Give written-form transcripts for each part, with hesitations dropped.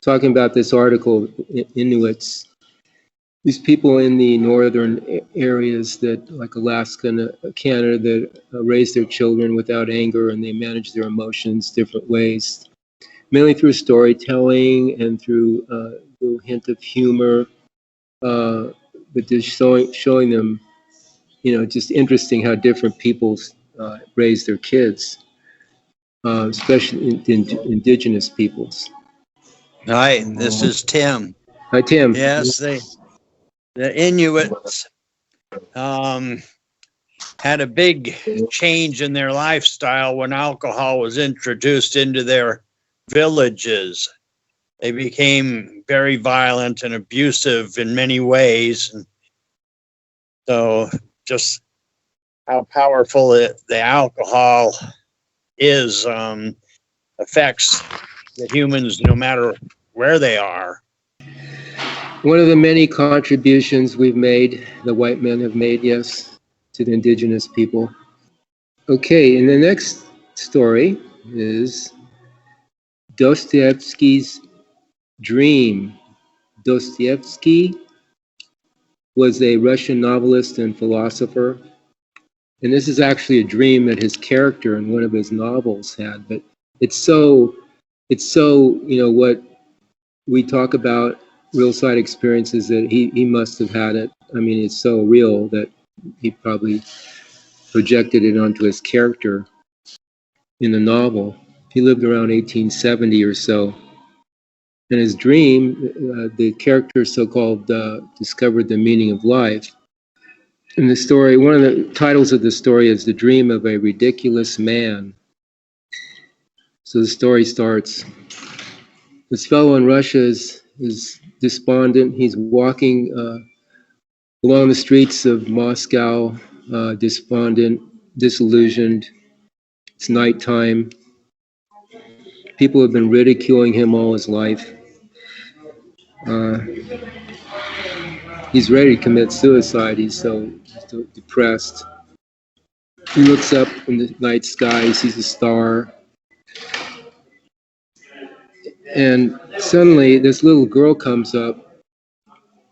talking about this article, Inuits, these people in the northern areas that, like Alaska and Canada, that raise their children without anger, and they manage their emotions different ways, mainly through storytelling and through a little hint of humor, but just showing them, just interesting how different peoples raise their kids, especially indigenous peoples. Hi, this is Tim. Hi, Tim. Yes, the Inuits had a big change in their lifestyle when alcohol was introduced into their villages. They became very violent and abusive in many ways. And so just how powerful the alcohol is affects the humans no matter where they are. One of the many contributions we've made, the white men have made, yes, to the indigenous people. Okay, and the next story is Dostoyevsky's Dream. Dostoyevsky was a Russian novelist and philosopher, and this is actually a dream that his character in one of his novels had, but it's so, what we talk about, real side experiences, that he must have had it. I mean, it's so real that he probably projected it onto his character in the novel. He lived around 1870 or so. In his dream, the character so-called discovered the meaning of life. In the story, one of the titles of the story is The Dream of a Ridiculous Man. So the story starts, this fellow in Russia is despondent. He's walking along the streets of Moscow, despondent, disillusioned. It's nighttime. People have been ridiculing him all his life. He's ready to commit suicide. He's so depressed. He looks up in the night sky. He sees a star. And suddenly, this little girl comes up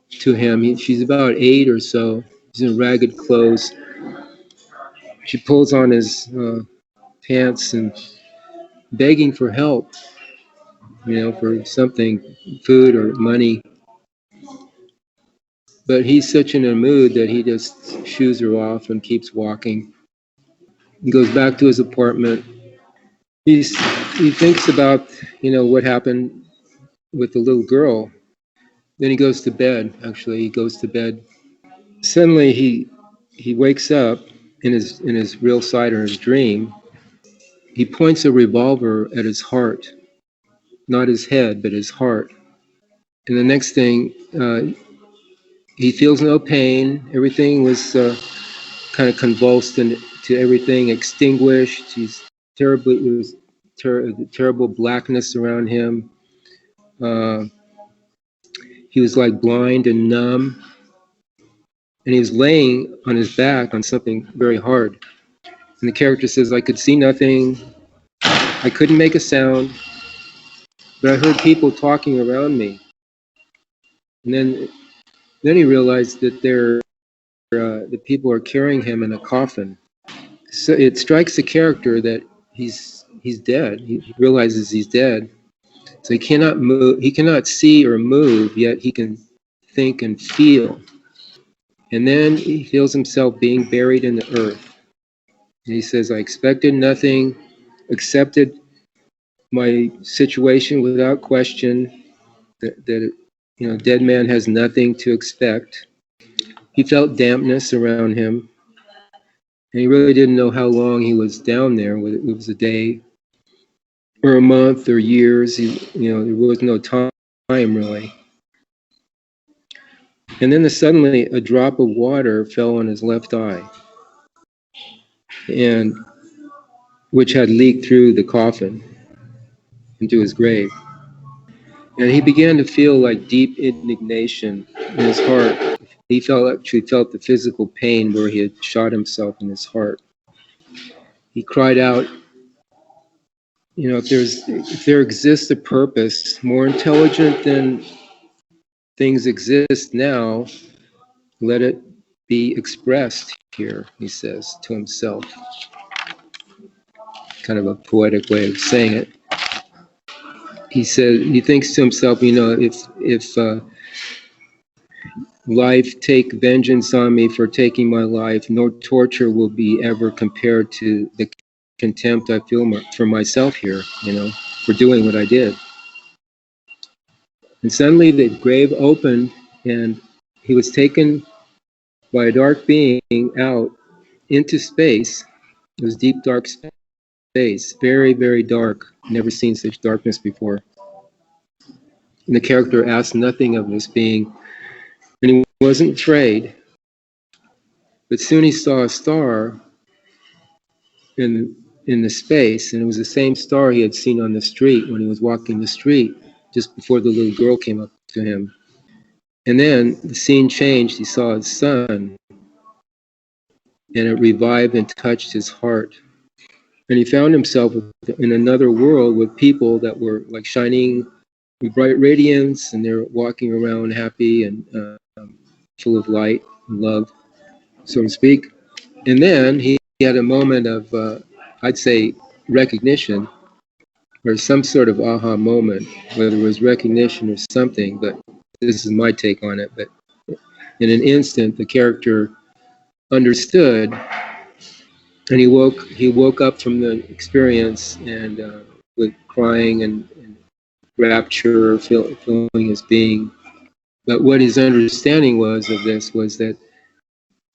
to him. She's about 8 or so. She's in ragged clothes. She pulls on his pants and begging for help, for something, food or money. But he's such in a mood that he just shoos her off and keeps walking. He goes back to his apartment. He thinks about, what happened with the little girl. Then he goes to bed. Actually, he goes to bed. Suddenly, he wakes up in his real sight or his dream. He points a revolver at his heart, not his head, but his heart. And the next thing, he feels no pain. Everything was kind of convulsed into everything extinguished. It was terrible blackness around him. He was like blind and numb. And he was laying on his back on something very hard. And the character says, I could see nothing. I couldn't make a sound. But I heard people talking around me. And then he realized that the people are carrying him in a coffin. So it strikes the character that he's dead. He realizes he's dead. So he cannot move. He cannot see or move, yet he can think and feel. And then he feels himself being buried in the earth. And he says, I expected nothing, accepted my situation without question, that dead man has nothing to expect. He felt dampness around him, and he really didn't know how long he was down there, whether it was a day or a month or years. There was no time really. And then suddenly a drop of water fell on his left eye, and which had leaked through the coffin into his grave. And he began to feel like deep indignation in his heart. He actually felt the physical pain where he had shot himself in his heart. He cried out, if there exists a purpose more intelligent than things exist now, let it be expressed here, he says to himself. Kind of a poetic way of saying it. He says, he thinks to himself, if life take vengeance on me for taking my life, no torture will be ever compared to the contempt I feel for myself here, for doing what I did. And suddenly the grave opened and he was taken by a dark being out into space. It was deep, dark space, very, very dark. Never seen such darkness before. And the character asked nothing of this being, and he wasn't afraid. But soon he saw a star in the space, and it was the same star he had seen on the street when he was walking the street, just before the little girl came up to him. And then the scene changed. He saw his sun, and it revived and touched his heart. And he found himself in another world with people that were like shining with bright radiance, and they're walking around happy and full of light and love, so to speak. And then he had a moment of, I'd say, recognition, or some sort of aha moment, whether it was recognition or something, but this is my take on it. But in an instant, the character understood, and he woke up from the experience and with crying and rapture filling his being. But what his understanding was of this was that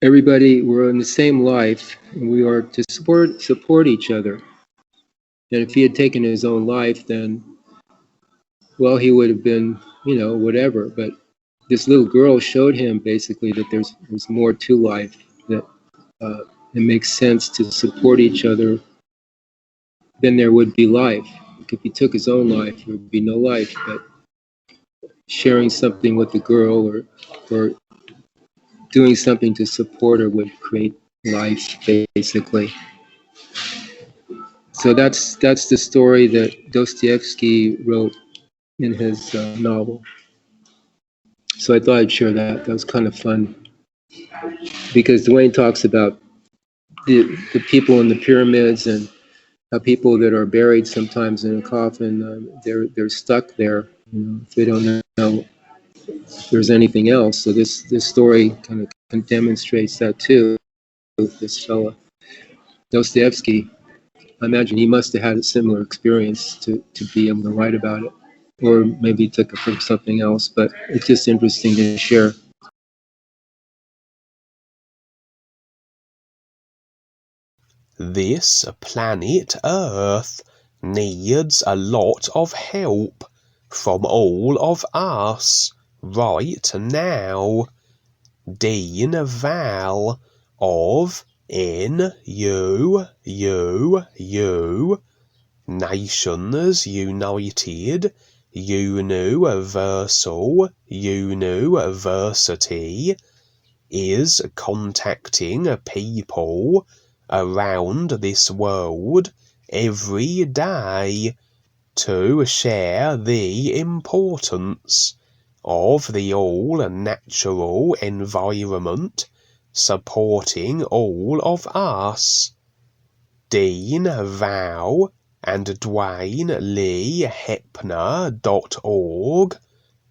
everybody were in the same life, and we are to support each other. And if he had taken his own life, then, well, he would have been, whatever. But this little girl showed him basically that there's more to life, that it makes sense to support each other. Then there would be life. If he took his own life, there would be no life. But sharing something with the girl or doing something to support her would create life, basically. So that's the story that Dostoyevsky wrote in his novel. So I thought I'd share that. That was kind of fun, because Duane talks about the people in the pyramids and how people that are buried sometimes in a coffin, they're stuck there. If they don't know if there's anything else. So this story kind of demonstrates that too. This fella, Dostoyevsky, I imagine he must have had a similar experience to be able to write about it, or maybe took it from something else. But it's just interesting to share. This planet Earth needs a lot of help from all of us right now. Dean Val of NUUU, Nations United, UNUversal, UNUversity, is contacting people around this world every day to share the importance of the all-natural environment supporting all of us. Dean Val and Duane Lee Heppner.org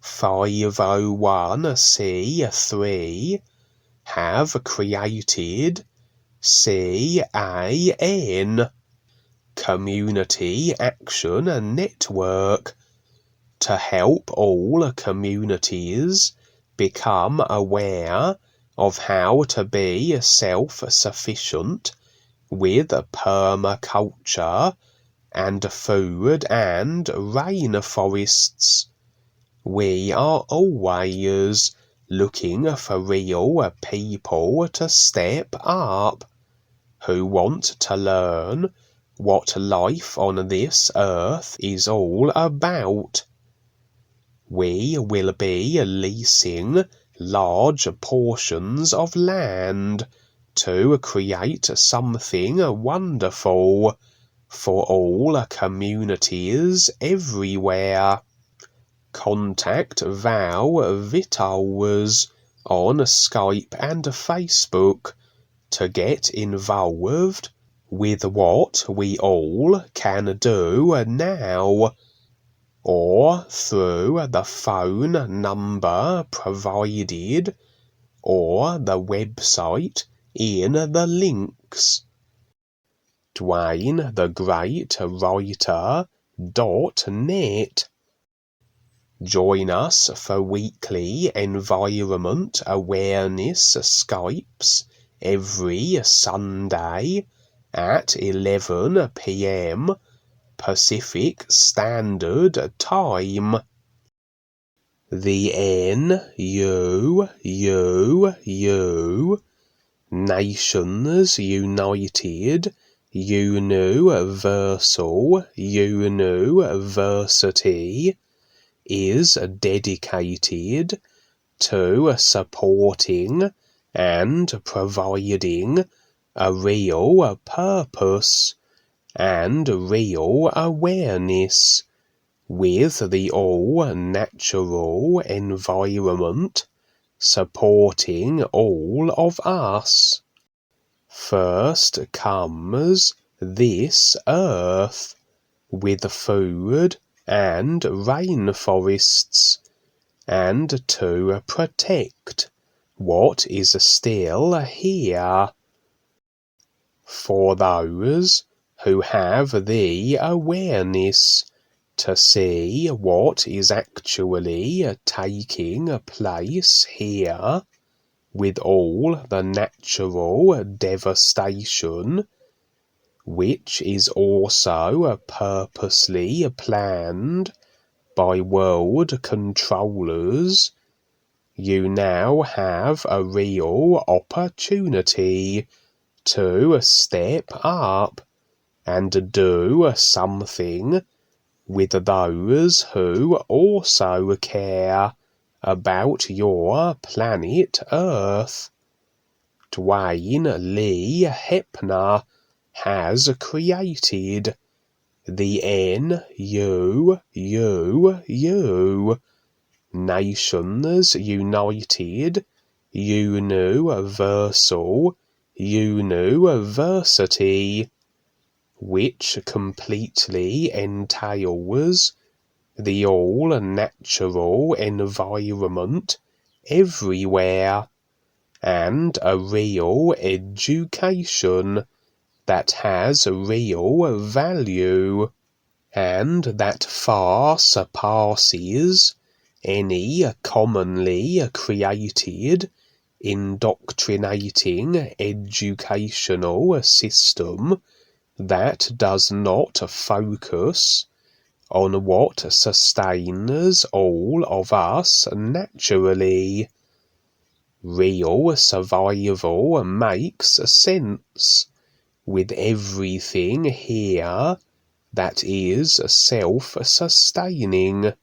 501c3 have created CAN, Community Action Network, to help all communities become aware of how to be self-sufficient with permaculture and food and rainforests. We are always looking for real people to step up, who want to learn what life on this earth is all about. We will be leasing large portions of land to create something wonderful for all communities everywhere. Contact Val Vitals on Skype and Facebook to get involved with what we all can do now, or through the phone number provided or the website in the links. Duane the Great Writer.net. Join us for weekly environment awareness Skypes every Sunday at 11 p.m. Pacific Standard Time. The NUUU, Nations United UNUversal UNUversity, is dedicated to supporting and providing a real purpose and real awareness with the all-natural environment, supporting all of us. First comes this earth, with food and rainforests, and to protect what is still here. For those who have the awareness to see what is actually taking place here, with all the natural devastation, which is also purposely planned by WorldKontrollers, you now have a real opportunity to step up and do something with those who also care about your planet Earth. Duane Lee Heppner has created the NUUU, Nations United UNUversal UNUversity, which completely entails the all-natural environment everywhere, and a real education that has real value, and that far surpasses any commonly created indoctrinating educational system that does not focus on what sustains all of us naturally. Real survival makes sense, with everything here that is self-sustaining.